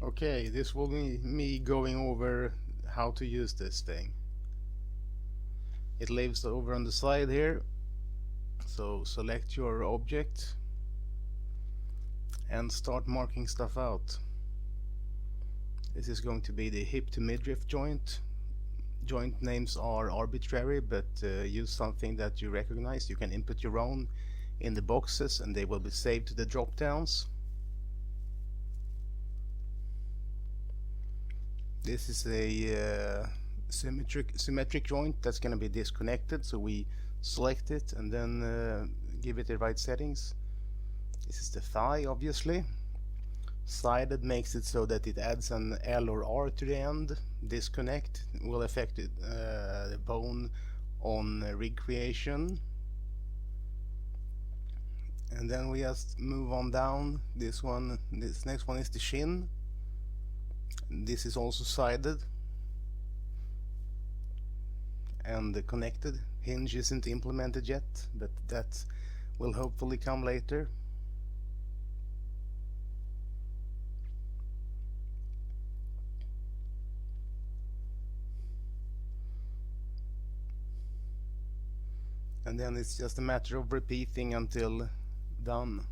Okay, this will be me going over how to use this thing. It lives over on the side here, so select your object and start marking stuff out. This is going to be the hip to midriff joint. Joint names are arbitrary, but use something that you recognize. You can input your own in the boxes and they will be saved to the drop downs. This is a symmetric joint that's going to be disconnected, so we select it and then give it the right settings. This is the thigh, obviously. Sided makes it so that it adds an L or R to the end. Disconnect will affect the bone on rig creation. And then we just move on down. This next one is the shin. This is also sided and connected. Hinge isn't implemented yet, but that will hopefully come later. And then it's just a matter of repeating until done.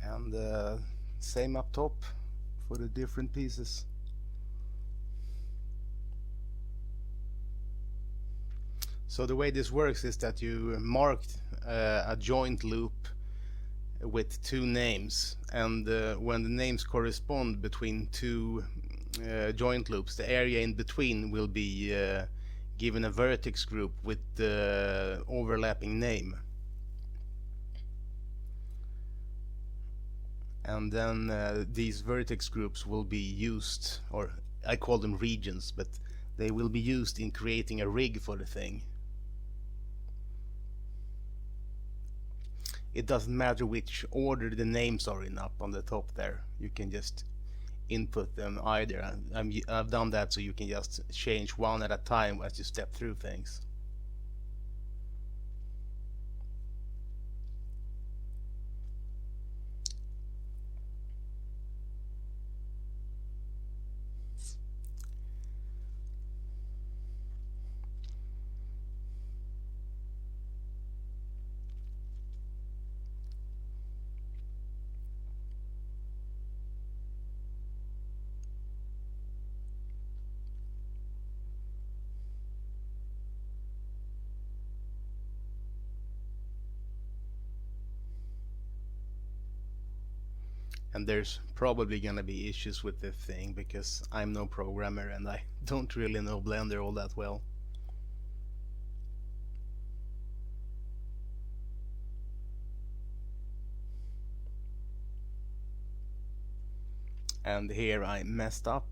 And same up top for the different pieces. So the way this works is that you marked a joint loop with two names, and when the names correspond between two joint loops, the area in between will be given a vertex group with the overlapping name. And then these vertex groups will be used, or I call them regions, but they will be used in creating a rig for the thing. It doesn't matter which order the names are in up on the top there. You can just input them either. I've done that so you can just change one at a time as you step through things. And there's probably gonna be issues with this thing because I'm no programmer and I don't really know Blender all that well. And here I messed up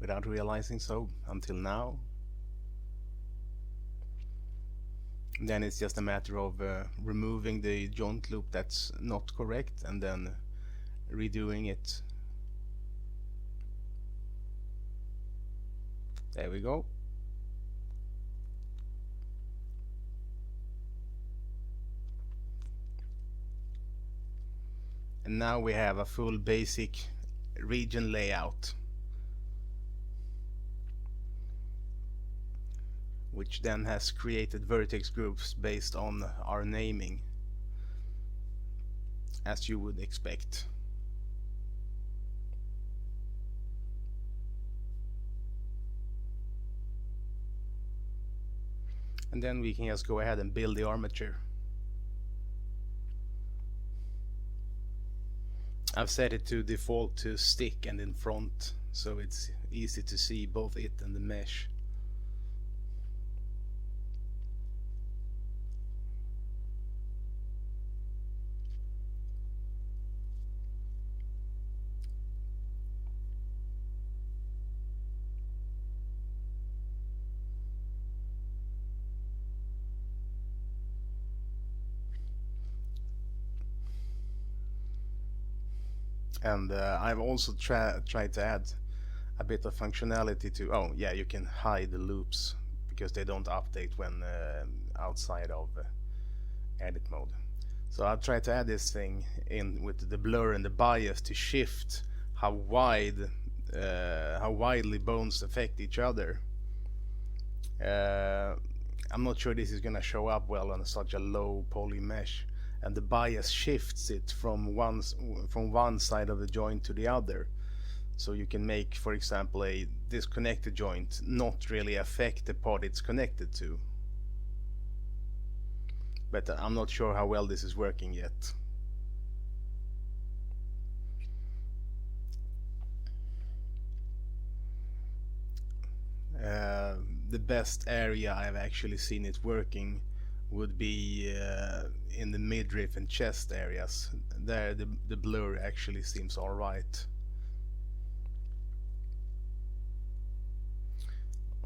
without realizing so until now. Then it's just a matter of removing the joint loop that's not correct and then redoing it. There we go. And now we have a full basic region layout, which then has created vertex groups based on our naming, as you would expect. And then we can just go ahead and build the armature. I've set it to default to stick and in front, so it's easy to see both it and the mesh. And I've also tried to add a bit of functionality to, oh yeah, you can hide the loops because they don't update when outside of edit mode. So I'll try to add this thing in with the blur and the bias to shift how widely bones affect each other. I'm not sure this is gonna show up well on such a low poly mesh, and the bias shifts it from one side of the joint to the other. So you can make, for example, a disconnected joint not really affect the pod it's connected to. But I'm not sure how well this is working yet. The best area I've actually seen it working would be in the midriff and chest areas. There the blur actually seems alright.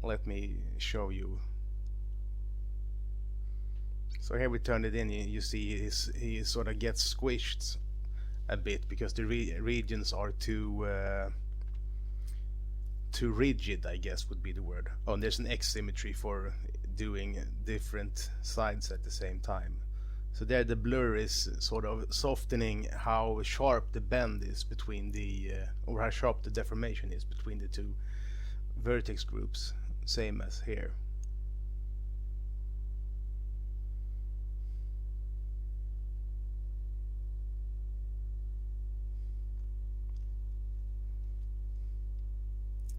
Let me show you. So here we turn it in. You see he sort of gets squished a bit because the regions are too rigid, I guess would be the word. Oh, and there's an X symmetry for doing different sides at the same time. So there the blur is sort of softening how sharp the bend is between the or how sharp the deformation is between the two vertex groups, same as here.